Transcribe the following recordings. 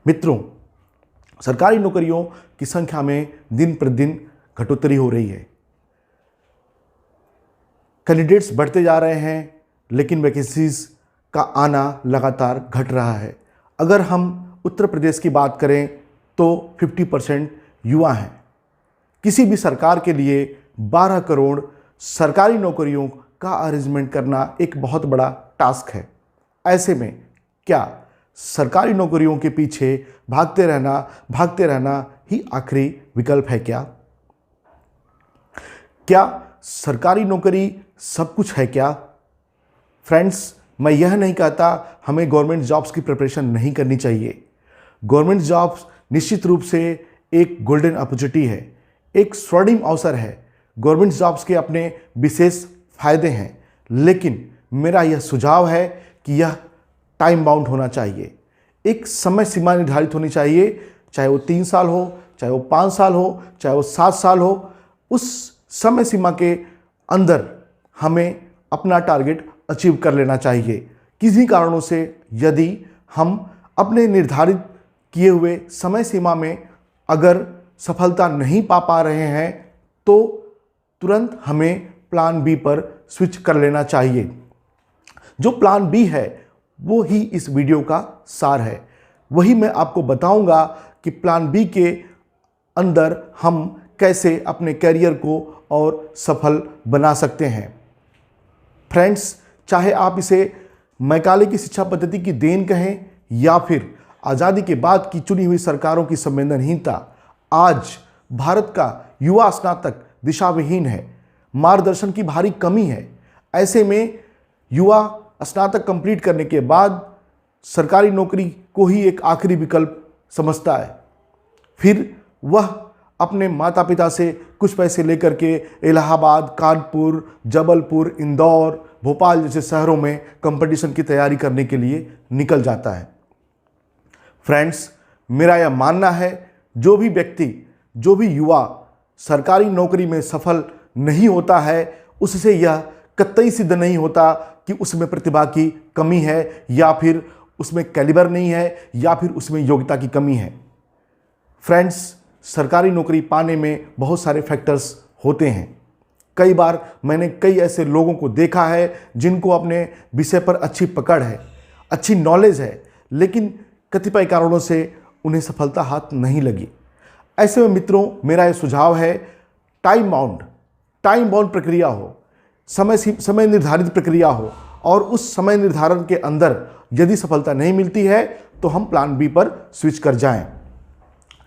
मित्रों, सरकारी नौकरियों की संख्या में दिन प्रतिदिन घटोत्तरी हो रही है। कैंडिडेट्स बढ़ते जा रहे हैं, लेकिन वैकेंसीज का आना लगातार घट रहा है। अगर हम उत्तर प्रदेश की बात करें तो 50% युवा हैं। किसी भी सरकार के लिए 12 करोड़ सरकारी नौकरियों का अरेंजमेंट करना एक बहुत बड़ा टास्क है। ऐसे में क्या सरकारी नौकरियों के पीछे भागते रहना ही आखिरी विकल्प है क्या? क्या सरकारी नौकरी सब कुछ है क्या? फ्रेंड्स, मैं यह नहीं कहता हमें गवर्नमेंट जॉब्स की प्रिपरेशन नहीं करनी चाहिए। गवर्नमेंट जॉब्स निश्चित रूप से एक गोल्डन अपॉर्चुनिटी है, एक स्वर्णिम अवसर है। गवर्नमेंट जॉब्स के अपने विशेष फायदे हैं, लेकिन मेरा यह सुझाव है कि यह टाइम बाउंड होना चाहिए। एक समय सीमा निर्धारित होनी चाहिए, चाहे वो 3 साल हो, चाहे वो 5 साल हो, चाहे वो 7 साल हो। उस समय सीमा के अंदर हमें अपना टारगेट अचीव कर लेना चाहिए। किसी कारणों से यदि हम अपने निर्धारित किए हुए समय सीमा में अगर सफलता नहीं पा रहे हैं तो तुरंत हमें प्लान बी पर स्विच कर लेना चाहिए। जो प्लान बी है वो ही इस वीडियो का सार है। वही मैं आपको बताऊंगा कि प्लान बी के अंदर हम कैसे अपने कैरियर को और सफल बना सकते हैं। फ्रेंड्स, चाहे आप इसे मैकाले की शिक्षा पद्धति की देन कहें या फिर आज़ादी के बाद की चुनी हुई सरकारों की संवेदनहीनता, आज भारत का युवा स्नातक दिशाविहीन है, मार्गदर्शन की भारी कमी है। ऐसे में युवा स्नातक कंप्लीट करने के बाद सरकारी नौकरी को ही एक आखिरी विकल्प समझता है। फिर वह अपने माता पिता से कुछ पैसे लेकर के इलाहाबाद, कानपुर, जबलपुर, इंदौर, भोपाल जैसे शहरों में कंपटीशन की तैयारी करने के लिए निकल जाता है। फ्रेंड्स, मेरा यह मानना है जो भी युवा सरकारी नौकरी में सफल नहीं होता है, उससे यह कतई सिद्ध नहीं होता कि उसमें प्रतिभा की कमी है या फिर उसमें कैलिबर नहीं है या फिर उसमें योग्यता की कमी है। फ्रेंड्स, सरकारी नौकरी पाने में बहुत सारे फैक्टर्स होते हैं। कई बार मैंने कई ऐसे लोगों को देखा है जिनको अपने विषय पर अच्छी पकड़ है, अच्छी नॉलेज है, लेकिन कतिपय कारणों से उन्हें सफलता हाथ नहीं लगी। ऐसे में मित्रों, मेरा यह सुझाव है टाइम बाउंड प्रक्रिया हो, समय निर्धारित प्रक्रिया हो, और उस समय निर्धारण के अंदर यदि सफलता नहीं मिलती है तो हम प्लान बी पर स्विच कर जाएं।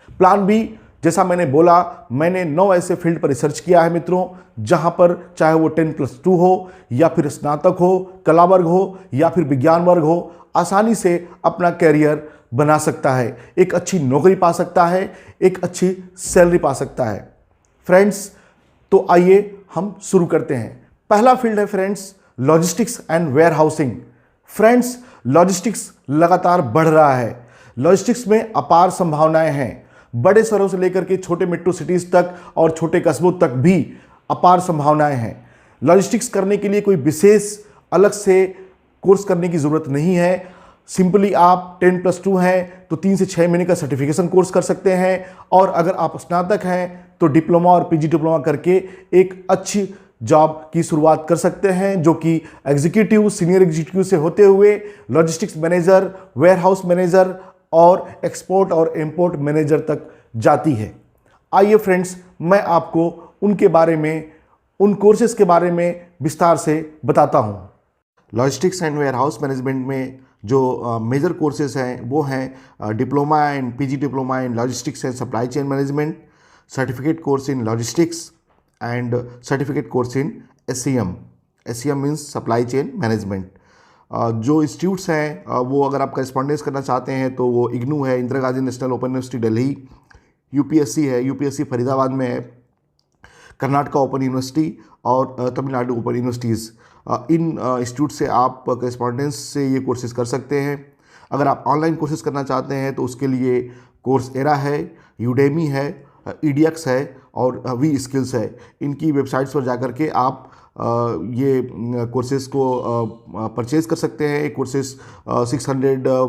प्लान बी, जैसा मैंने बोला, मैंने 9 ऐसे फील्ड पर रिसर्च किया है मित्रों, जहां पर चाहे वो 10+2 हो या फिर स्नातक हो, कला वर्ग हो या फिर विज्ञान वर्ग हो, आसानी से अपना कैरियर बना सकता है, एक अच्छी नौकरी पा सकता है, एक अच्छी सैलरी पा सकता है। फ्रेंड्स, तो आइए हम शुरू करते हैं। पहला फील्ड है friends logistics and warehousing. Friends, logistics लगातार बढ़ रहा है। लॉजिस्टिक्स में अपार संभावनाएं हैं। बड़े शहरों से लेकर के छोटे मेट्रो सिटीज तक और छोटे कस्बों तक भी अपार संभावनाएं हैं। लॉजिस्टिक्स करने के लिए कोई विशेष अलग से कोर्स करने की ज़रूरत नहीं है। सिंपली आप 10+2 हैं तो 3 से 6 महीने का सर्टिफिकेशन कोर्स कर सकते हैं, और अगर आप स्नातक हैं तो डिप्लोमा और पीजी डिप्लोमा करके एक अच्छी जॉब की शुरुआत कर सकते हैं, जो कि एग्जीक्यूटिव, सीनियर एग्जीक्यूटिव से होते हुए लॉजिस्टिक्स मैनेजर, वेयरहाउस मैनेजर और एक्सपोर्ट और इंपोर्ट मैनेजर तक जाती है। आइए फ्रेंड्स, मैं आपको उनके बारे में, उन कोर्सेज के बारे में विस्तार से बताता हूँ। लॉजिस्टिक्स एंड वेयरहाउस मैनेजमेंट में जो मेजर कोर्सेज हैं वो हैं diploma and PG diploma in logistics and supply chain management, certificate course in logistics and certificate course in SCM means supply chain management. जो इंस्टीट्यूट्स हैं वो अगर आप करेस्पॉन्डेंस करना चाहते हैं तो वो इग्नू है, Indira Gandhi national open university Delhi, UPSC है, UPSC फरीदाबाद में है, कर्नाटका ओपन यूनिवर्सिटी और तमिलनाडु ओपन यूनिवर्सिटीज़। इन इंस्टीट्यूट से आप करेस्पॉन्डेंस से ये कोर्सेज कर सकते हैं। अगर आप ऑनलाइन कोर्सेज करना चाहते हैं तो उसके लिए कोर्स एरा है, यूडेमी है, EDX है और वी स्किल्स है। इनकी वेबसाइट्स पर जाकर के आप ये कोर्सेज को परचेज़ कर सकते हैं। कोर्सेज 600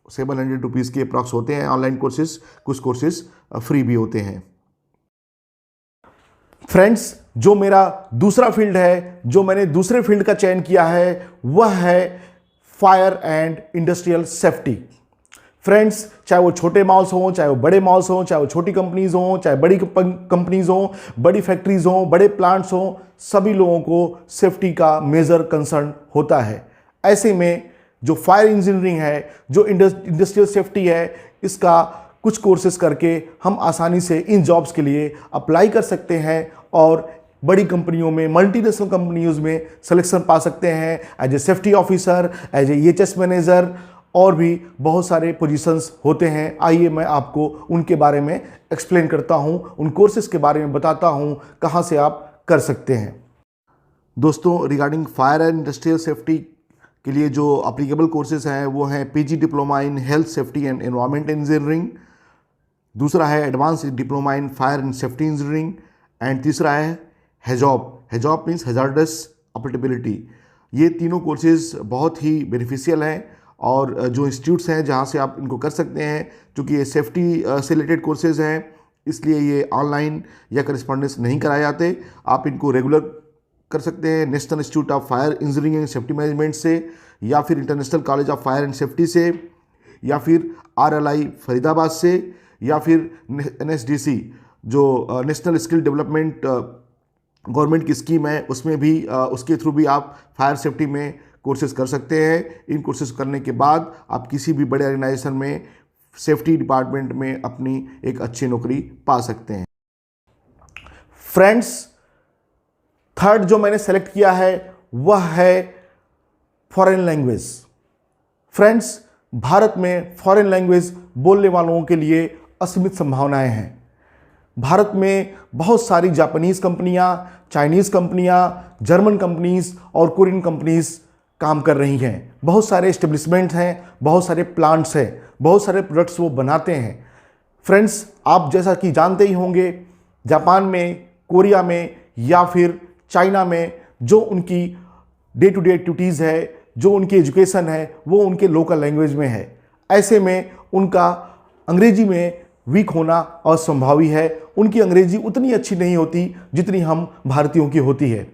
700 रुपीज़ के अप्रॉक्स होते हैं ऑनलाइन कोर्सेज, कुछ कोर्सेज फ्री भी होते हैं। फ्रेंड्स, जो मेरा दूसरा फील्ड है, जो मैंने दूसरे फील्ड का चयन किया है, वह है fire and industrial safety. Friends, चाहे वो छोटे मॉल्स हों, चाहे वो बड़े मॉल्स हों, चाहे वो छोटी कंपनीज हों, चाहे बड़ी कंपनीज हों, बड़ी फैक्ट्रीज हों, बड़े प्लांट्स हों, सभी लोगों को सेफ्टी का मेजर कंसर्न होता है। ऐसे में जो फायर इंजीनियरिंग है, जो इंडस्ट्रियल सेफ्टी है, इसका कुछ कोर्सेज करके हम आसानी से इन जॉब्स के लिए अप्लाई कर सकते हैं और बड़ी कंपनियों में, मल्टीनेशनल कंपनीज में सिलेक्शन पा सकते हैं as a safety officer, as a EHS manager, और भी बहुत सारे पोजीशंस होते हैं। आइए मैं आपको उनके बारे में एक्सप्लेन करता हूं, उन कोर्सेज के बारे में बताता हूं, कहां से आप कर सकते हैं। दोस्तों, regarding fire and industrial safety के लिए जो अप्लीकेबल कोर्सेज हैं वो हैं PG diploma in health safety and environment engineering, दूसरा है advance diploma in fire and safety engineering, and तीसरा है हेजॉब मीन्स हैजार्डस ऑपरेटेबिलिटी। ये तीनों कोर्सेज बहुत ही बेनिफिशियल हैं और जो इंस्टीट्यूट्स हैं जहाँ से आप इनको कर सकते हैं, क्योंकि ये सेफ्टी से रिलेटेड कोर्सेज हैं, इसलिए ये ऑनलाइन या करस्पॉन्डेंस नहीं कराए जाते। आप इनको रेगुलर कर सकते हैं national institute of fire engineering and safety management से, या फिर international college of fire and safety से, या फिर RLI फरीदाबाद से, या फिर NSDC जो नेशनल स्किल डेवलपमेंट गवर्नमेंट की स्कीम है, उसमें भी उसके थ्रू भी आप फायर सेफ्टी में कोर्सेज कर सकते हैं। इन कोर्सेज करने के बाद आप किसी भी बड़े ऑर्गेनाइजेशन में सेफ्टी डिपार्टमेंट में अपनी एक अच्छी नौकरी पा सकते हैं। फ्रेंड्स, थर्ड जो मैंने सेलेक्ट किया है वह है फॉरेन लैंग्वेज। फ्रेंड्स, भारत में फॉरेन लैंग्वेज बोलने वालों के लिए असीमित संभावनाएं हैं। भारत में बहुत सारी जापानीज़ कंपनियां, चाइनीज़ कंपनियां, जर्मन कंपनीज और कोरियन कंपनीज काम कर रही हैं। बहुत सारे एस्टेब्लिशमेंट हैं, बहुत सारे प्लांट्स हैं, बहुत सारे प्रोडक्ट्स वो बनाते हैं। फ्रेंड्स, आप जैसा कि जानते ही होंगे, जापान में, कोरिया में या फिर चाइना में जो उनकी डे टू डे एक्टिविटीज़ है, जो उनकी एजुकेशन है, वो उनके लोकल लैंग्वेज में है। ऐसे में उनका अंग्रेजी में वीक होना असंभावी है। उनकी अंग्रेजी उतनी अच्छी नहीं होती जितनी हम भारतीयों की होती है।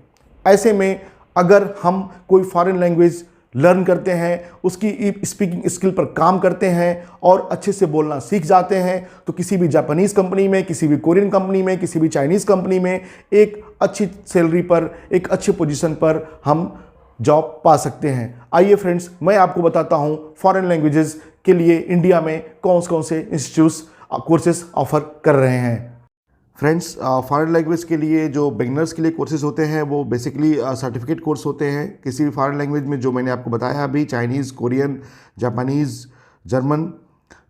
ऐसे में अगर हम कोई फॉरेन लैंग्वेज लर्न करते हैं, उसकी स्पीकिंग स्किल पर काम करते हैं और अच्छे से बोलना सीख जाते हैं, तो किसी भी जापानीज़ कंपनी में, किसी भी कोरियन कंपनी में, किसी भी चाइनीज़ कंपनी में एक अच्छी सैलरी पर, एक अच्छे पोजीशन पर हम जॉब पा सकते हैं। आइए फ्रेंड्स, मैं आपको बताता हूं फॉरेन लैंग्वेजेस के लिए इंडिया में कौन कौन से इंस्टीट्यूट्स कोर्सेज ऑफर कर रहे हैं। फ्रेंड्स, फॉरेन लैंग्वेज के लिए जो बिगनर्स के लिए कोर्सेज होते हैं वो बेसिकली सर्टिफिकेट कोर्स होते हैं किसी भी फॉरेन लैंग्वेज में, जो मैंने आपको बताया अभी, चाइनीज़, कोरियन, जापानीज़, जर्मन।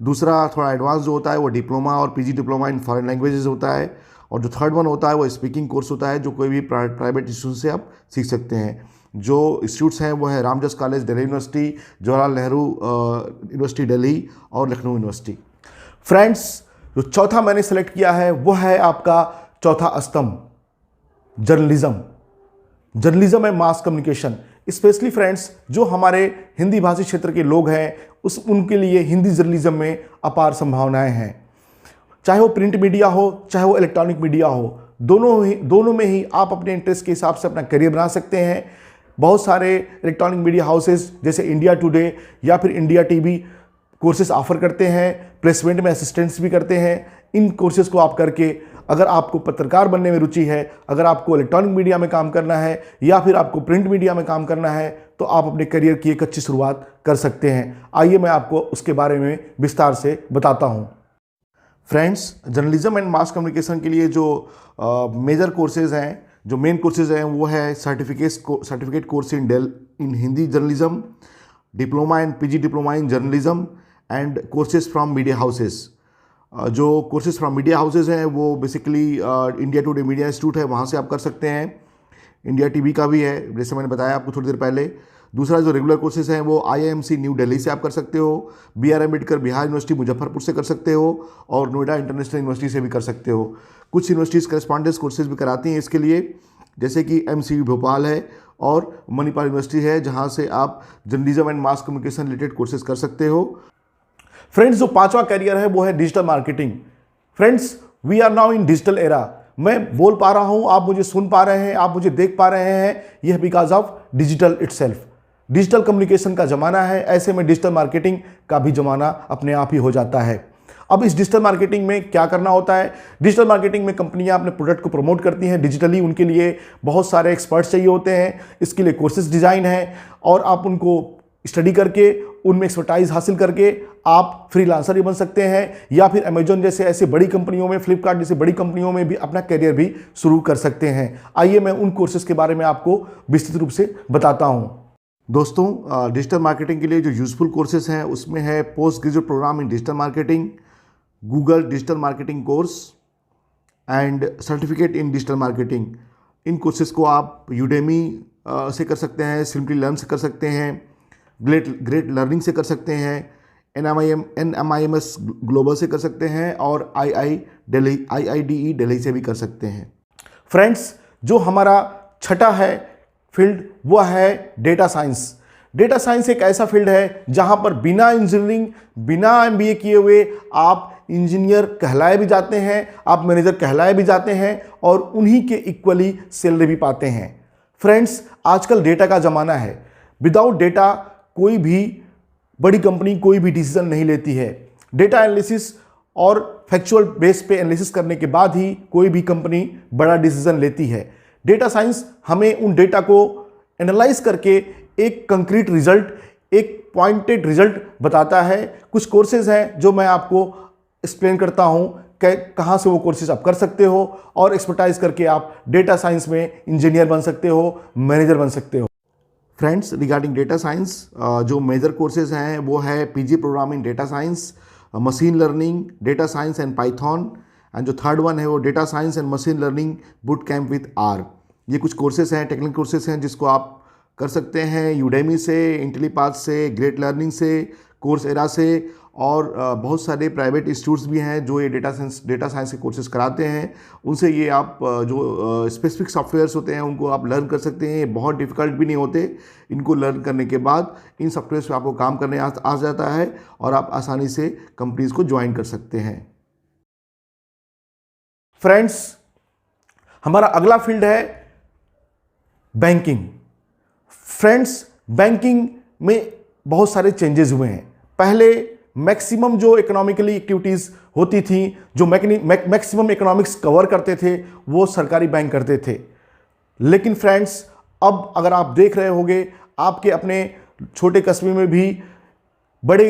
दूसरा थोड़ा एडवांस जो होता है वो डिप्लोमा और PG diploma in foreign languages होता है, और जो थर्ड वन होता है वो स्पीकिंग कोर्स होता है, जो कोई भी प्राइवेट इंस्टीट्यूट से आप सीख सकते हैं। जो इंस्टीट्यूट्स हैं वो है Ramjas college Delhi university, Jawaharlal Nehru university Delhi और लखनऊ यूनिवर्सिटी। फ्रेंड्स, जो चौथा मैंने सेलेक्ट किया है वो है आपका चौथा स्तंभ, journalism. Journalism and mass communication. Specially friends, जो हमारे हिंदी भाषी क्षेत्र के लोग हैं उनके लिए हिंदी जर्नलिज्म में अपार संभावनाएं हैं। चाहे वो प्रिंट मीडिया हो, चाहे वो इलेक्ट्रॉनिक मीडिया हो, दोनों में ही आप अपने इंटरेस्ट के हिसाब से अपना करियर बना सकते हैं। बहुत सारे इलेक्ट्रॉनिक मीडिया हाउसेज जैसे इंडिया टुडे या फिर इंडिया TV कोर्सेज ऑफर करते हैं, प्लेसमेंट में असिस्टेंस भी करते हैं। इन कोर्सेज को आप करके अगर आपको पत्रकार बनने में रुचि है, अगर आपको इलेक्ट्रॉनिक मीडिया में काम करना है या फिर आपको प्रिंट मीडिया में काम करना है, तो आप अपने करियर की एक अच्छी शुरुआत कर सकते हैं। आइए मैं आपको उसके बारे में विस्तार से बताता हूँ। Friends, journalism and mass communication के लिए जो मेजर कोर्सेज हैं, जो मेन कोर्सेज हैं, वो है certificate course in Hindi journalism, diploma and PG diploma in journalism and courses from media houses. जो कोर्सेज फ्रॉम मीडिया हाउसेज हैं वो basically India today media institute है, वहाँ से आप कर सकते हैं। इंडिया TV का भी है, जैसे मैंने बताया आपको थोड़ी देर पहले। दूसरा जो रेगुलर कोर्सेज हैं वो IIMC न्यू दिल्ली से आप कर सकते हो, BR अम्बेडकर बिहार यूनिवर्सिटी मुजफ्फरपुर से कर सकते हो, और नोएडा इंटरनेशनल यूनिवर्सिटी से भी कर सकते हो। कुछ यूनिवर्सिटीज़ करस्पॉन्डेंस कोर्सेज भी कराती हैं इसके लिए, जैसे कि MCU भोपाल है और मणिपाल यूनिवर्सिटी है, जहाँ से आप journalism and mass communication related courses कर सकते हो। फ्रेंड्स, जो पांचवा करियर है वो है digital marketing. Friends, we are now in digital era. मैं बोल पा रहा हूं, आप मुझे सुन पा रहे हैं, आप मुझे देख पा रहे हैं, यह because of digital itself. Digital communication का जमाना है, ऐसे में डिजिटल मार्केटिंग का भी जमाना अपने आप ही हो जाता है। अब इस डिजिटल मार्केटिंग में क्या करना होता है? डिजिटल मार्केटिंग में कंपनियां अपने प्रोडक्ट को प्रमोट करती हैं डिजिटली। उनके लिए बहुत सारे एक्सपर्ट्स चाहिए होते हैं, इसके लिए कोर्सेज डिज़ाइन है और आप उनको स्टडी करके उनमें एक्सपर्टाइज हासिल करके आप फ्रीलांसर भी बन सकते हैं, या फिर अमेजॉन जैसे ऐसे बड़ी कंपनियों में, फ्लिपकार्ट जैसे बड़ी कंपनियों में भी अपना करियर भी शुरू कर सकते हैं। आइए मैं उन कोर्सेज के बारे में आपको विस्तृत रूप से बताता हूं। दोस्तों, डिजिटल मार्केटिंग के लिए जो यूजफुल कोर्सेज हैं उसमें है post graduate program in digital marketing, Google digital marketing course and certificate in digital marketing. इन कोर्सेज को आप यूडेमी से कर सकते हैं, सिंपली लर्न से कर सकते हैं, ग्रेट लर्निंग से कर सकते हैं, NMIMS ग्लोबल से कर सकते हैं और IIDE दिल्ली से भी कर सकते हैं। फ्रेंड्स, जो हमारा छठा है फील्ड वो है डेटा साइंस। डेटा साइंस एक ऐसा फील्ड है जहां पर बिना इंजीनियरिंग, बिना MBA किए हुए आप इंजीनियर कहलाए भी जाते हैं, आप मैनेजर कहलाए भी जाते हैं और उन्हीं के इक्वली सैलरी भी पाते हैं। फ्रेंड्स, आजकल डेटा का ज़माना है। विदाउट डेटा कोई भी बड़ी कंपनी कोई भी डिसीजन नहीं लेती है। डेटा एनालिसिस और फैक्चुअल बेस पे एनालिसिस करने के बाद ही कोई भी कंपनी बड़ा डिसीजन लेती है। डेटा साइंस हमें उन डेटा को एनालाइज करके एक कंक्रीट रिजल्ट, एक पॉइंटेड रिजल्ट बताता है। कुछ कोर्सेज हैं जो मैं आपको एक्सप्लेन करता हूं कहाँ से वो कोर्सेज आप कर सकते हो और एक्सपर्टाइज करके आप डेटा साइंस में इंजीनियर बन सकते हो, मैनेजर बन सकते हो। फ्रेंड्स, रिगार्डिंग डेटा साइंस जो मेजर कोर्सेज हैं वो है PG program in data science, machine learning, data science and Python, and जो थर्ड वन है वो data science and machine learning boot camp with R। ये कुछ कोर्सेज हैं, टेक्निकल कोर्सेज हैं जिसको आप कर सकते हैं यूडेमी से, इंटेलीपाथ से, ग्रेट लर्निंग से, कोर्स एरा से, और बहुत सारे प्राइवेट इंस्टीट्यूट्स भी हैं जो ये डेटा साइंस के कोर्सेज कराते हैं। उनसे ये आप जो स्पेसिफिक सॉफ्टवेयर्स होते हैं उनको आप लर्न कर सकते हैं। ये बहुत डिफ़िकल्ट भी नहीं होते। इनको लर्न करने के बाद इन सॉफ्टवेयर्स पे आपको काम करने आ जाता है और आप आसानी से कंपनीज को ज्वाइन कर सकते हैं। फ्रेंड्स, हमारा अगला फील्ड है बैंकिंग। फ्रेंड्स, बैंकिंग में बहुत सारे चेंजेस हुए हैं। पहले मैक्सिमम जो इकोनॉमिकली एक्टिविटीज़ होती थी, जो मैक्सिमम इकोनॉमिक्स कवर करते थे, वो सरकारी बैंक करते थे। लेकिन फ्रेंड्स, अब अगर आप देख रहे होंगे, आपके अपने छोटे कस्बे में भी बड़े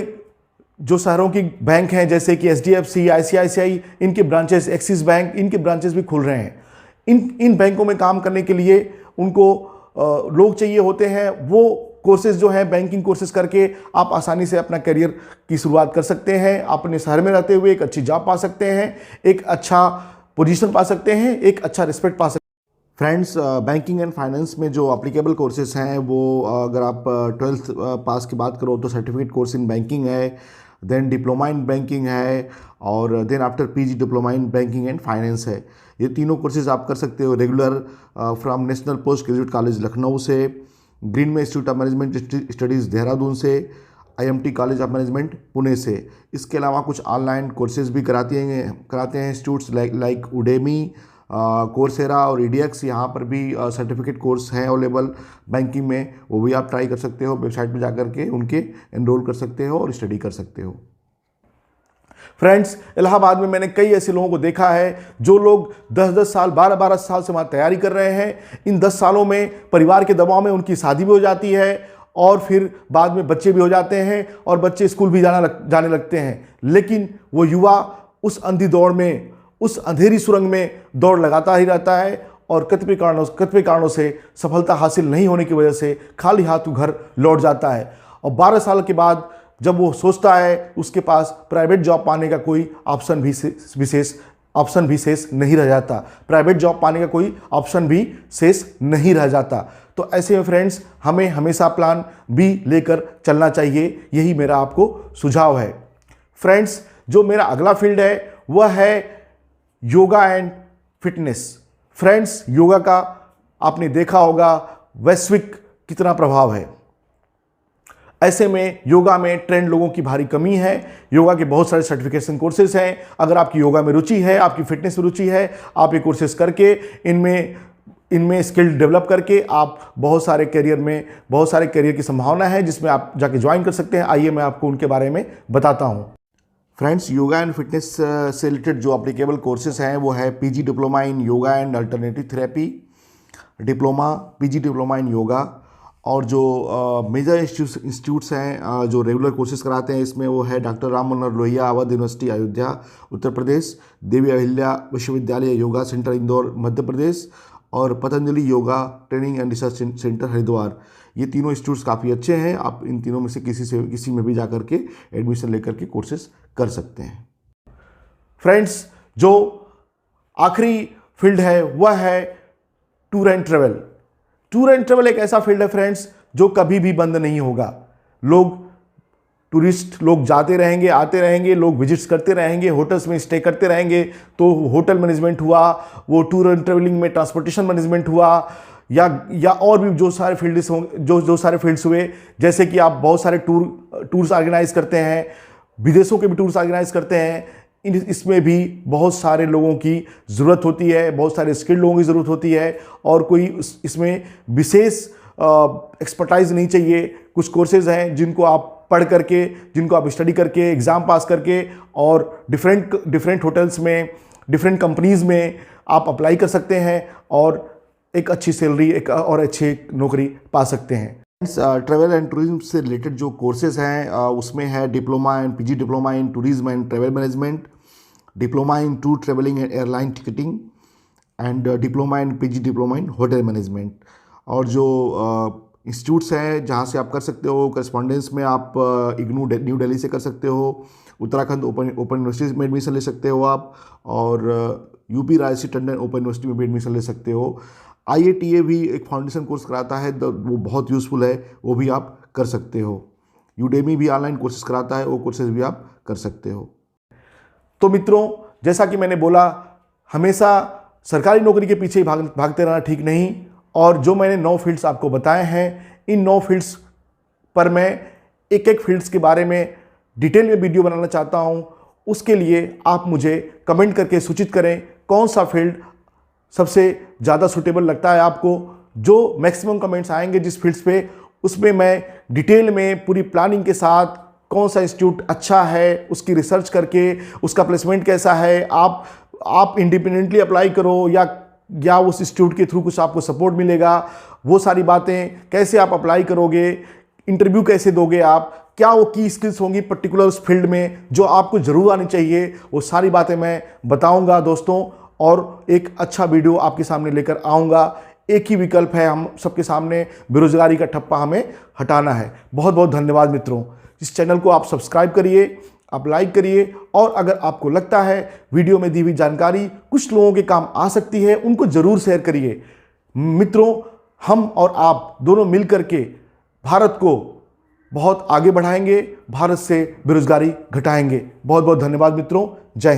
जो शहरों की बैंक हैं जैसे कि HDFC, ICICI, इनके ब्रांचेस, एक्सिस बैंक, इनके ब्रांचेस भी खुल रहे हैं। इन बैंकों में काम करने के लिए उनको लोग चाहिए होते हैं। वो कोर्सेज जो है बैंकिंग कोर्सेज करके आप आसानी से अपना करियर की शुरुआत कर सकते हैं। आप अपने शहर में रहते हुए एक अच्छी जॉब पा सकते हैं, एक अच्छा पोजीशन पा सकते हैं, एक अच्छा रिस्पेक्ट पा सकते हैं। फ्रेंड्स, बैंकिंग एंड फाइनेंस में जो अप्लीकेबल कोर्सेज हैं वो अगर आप 12th पास की बात करो तो सर्टिफिकेट कोर्स इन बैंकिंग है, देन डिप्लोमा इन बैंकिंग है, और then after PG diploma in banking and finance है। ये तीनों कोर्सेज आप कर सकते हो regular from National Post Graduate College Lucknow से, Greenway Institute of Management Studies Dehradun से, IMT College of Management Pune से। इसके अलावा कुछ ऑनलाइन कोर्सेज भी कराते हैं इंस्टीट्यूट्स लाइक उडेमी, कोर्सेरा और EDX। यहाँ पर भी सर्टिफिकेट कोर्स हैं अवेलेबल बैंकिंग में, वो भी आप ट्राई कर सकते हो। वेबसाइट पर जाकर के उनके एनरोल कर सकते हो और स्टडी कर सकते हो। फ्रेंड्स, इलाहाबाद में मैंने कई ऐसे लोगों को देखा है जो लोग 10-10 साल, 12-12 साल से वहाँ तैयारी कर रहे हैं। इन 10 सालों में परिवार के दबाव में उनकी शादी भी हो जाती है और फिर बाद में बच्चे भी हो जाते हैं और बच्चे स्कूल भी जाने लगते हैं। लेकिन वो युवा उस अंधी दौड़ में, उस अंधेरी सुरंग में दौड़ लगाता ही रहता है और कतिपय कारणों से सफलता हासिल नहीं होने की वजह से खाली हाथ घर लौट जाता है। और 12 साल के बाद जब वो सोचता है, उसके पास प्राइवेट जॉब पाने का कोई ऑप्शन भी शेष नहीं रह जाता। प्राइवेट जॉब पाने का कोई ऑप्शन भी शेष नहीं रह जाता। तो ऐसे में फ्रेंड्स, हमें हमेशा प्लान B लेकर चलना चाहिए। यही मेरा आपको सुझाव है। फ्रेंड्स, जो मेरा अगला फील्ड है वह है yoga and fitness. Friends, yoga का आपने देखा होगा वैश्विक कितना प्रभाव है। ऐसे में योगा में ट्रेंड लोगों की भारी कमी है। योगा के बहुत सारे सर्टिफिकेशन कोर्सेज हैं। अगर आपकी योगा में रुचि है, आपकी फिटनेस में रुचि है, आप ये कोर्सेज करके इनमें स्किल डेवलप करके आप बहुत सारे करियर की संभावना है जिसमें आप जाके ज्वाइन कर सकते हैं। आइए मैं आपको उनके बारे में बताता हूँ। फ्रेंड्स, योगा एंड फिटनेस से रिलेटेड जो एप्लीकेबल कोर्सेज हैं वो है PG diploma in yoga and alternative therapy, PG diploma in yoga, और जो मेजर इंस्टीट्यूट्स हैं जो रेगुलर कोर्सेज कराते हैं इसमें वो है डॉक्टर राम मनोहर लोहिया अवध यूनिवर्सिटी अयोध्या उत्तर प्रदेश, देवी अहिल्या विश्वविद्यालय योगा सेंटर इंदौर मध्य प्रदेश, और Patanjali yoga training and research centre Haridwar. ये तीनों इंस्टीट्यूट्स काफ़ी अच्छे हैं। आप इन तीनों में से किसी में भी जा कर के एडमिशन लेकर के कोर्सेज कर सकते हैं। फ्रेंड्स, जो आखिरी फील्ड है वह है tour and travel. Tour and travel एक ऐसा फील्ड है फ्रेंड्स जो कभी भी बंद नहीं होगा। टूरिस्ट लोग जाते रहेंगे, आते रहेंगे, लोग विजिट्स करते रहेंगे, होटल्स में स्टे करते रहेंगे। तो होटल मैनेजमेंट हुआ, वो टूर एंड ट्रेवलिंग में ट्रांसपोर्टेशन मैनेजमेंट हुआ, या और भी जो सारे फील्ड्स होंगे, जो सारे फील्ड्स हुए, जैसे कि आप बहुत सारे टूर्स ऑर्गेनाइज करते हैं, विदेशों के भी टूर्स ऑर्गेनाइज करते हैं। इसमें भी बहुत सारे लोगों की ज़रूरत होती है, बहुत सारे स्किल्ड लोगों की ज़रूरत होती है, और कोई इसमें विशेष एक्सपर्टाइज नहीं चाहिए। कुछ कोर्सेज हैं जिनको आप पढ़ करके, जिनको आप स्टडी करके, एग्ज़ाम पास करके, और डिफरेंट होटल्स में, डिफरेंट कंपनीज़ में आप अप्लाई कर सकते हैं और एक अच्छी सैलरी, एक और अच्छी नौकरी पा सकते हैं। ट्रैवल एंड टूरिज्म से रिलेटेड जो कोर्सेज हैं उसमें है diploma and PG diploma in tourism and travel management, diploma in tour travelling and airline ticketing, and diploma and PG diploma in hotel management. और जो इंस्टीट्यूट्स हैं जहाँ से आप कर सकते हो, करस्पॉन्डेंस में आप इग्नू न्यू दिल्ली से कर सकते हो, उत्तराखंड ओपन यूनिवर्सिटी में एडमिशन ले सकते हो आप, और यूपी राजसी टंडन ओपन यूनिवर्सिटी में भी एडमिशन ले सकते हो। IATA भी एक फाउंडेशन कोर्स कराता है, वो बहुत यूज़फुल है, वो भी आप कर सकते हो। यूडेमी भी ऑनलाइन कोर्सेज कराता है, वो कोर्सेज भी आप कर सकते हो। तो मित्रों, जैसा कि मैंने बोला, हमेशा सरकारी नौकरी के पीछे ही भागते रहना ठीक नहीं। और जो मैंने 9 फील्ड्स आपको बताए हैं, इन 9 फील्ड्स पर मैं एक फील्ड्स के बारे में डिटेल में वीडियो बनाना चाहता हूं। उसके लिए आप मुझे कमेंट करके सूचित करें कौन सा फील्ड सबसे ज़्यादा सूटेबल लगता है आपको। जो मैक्सिमम कमेंट्स आएंगे जिस फील्ड्स पे, उसमें मैं डिटेल में पूरी प्लानिंग के साथ कौन सा इंस्टीट्यूट अच्छा है, उसकी रिसर्च करके उसका प्लेसमेंट कैसा है, आप इंडिपेंडेंटली अप्लाई करो या उस इंस्टीट्यूट के थ्रू कुछ आपको सपोर्ट मिलेगा, वो सारी बातें, कैसे आप अप्लाई करोगे, इंटरव्यू कैसे दोगे आप, क्या वो की स्किल्स होंगी पर्टिकुलर उस फील्ड में जो आपको ज़रूर आनी चाहिए, वो सारी बातें मैं बताऊंगा दोस्तों। और एक अच्छा वीडियो आपके सामने लेकर आऊँगा। एक ही विकल्प है हम सबके सामने, बेरोजगारी का ठप्पा हमें हटाना है। बहुत बहुत धन्यवाद मित्रों। इस चैनल को आप सब्सक्राइब करिए, आप लाइक करिए, और अगर आपको लगता है वीडियो में दी हुई जानकारी कुछ लोगों के काम आ सकती है, उनको ज़रूर शेयर करिए। मित्रों, हम और आप दोनों मिलकर के भारत को बहुत आगे बढ़ाएंगे, भारत से बेरोजगारी घटाएंगे। बहुत बहुत धन्यवाद मित्रों। जय हिंद।